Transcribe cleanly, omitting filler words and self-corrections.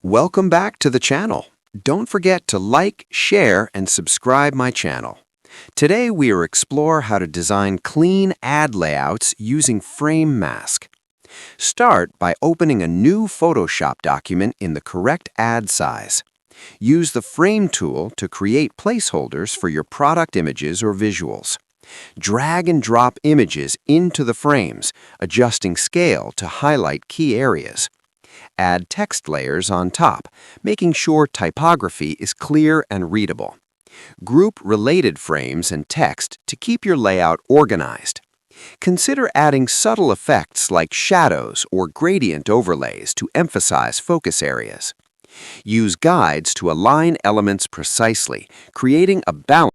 Welcome back to the channel. Don't forget to like, share, and subscribe my channel. Today we will explore how to design clean ad layouts using Frame Mask. Start by opening a new Photoshop document in the correct ad size. Use the Frame tool to create placeholders for your product images or visuals. Drag and drop images into the frames, adjusting scale to highlight key areas. Add text layers on top, making sure typography is clear and readable. Group related frames and text to keep your layout organized. Consider adding subtle effects like shadows or gradient overlays to emphasize focus areas. Use guides to align elements precisely, creating a balance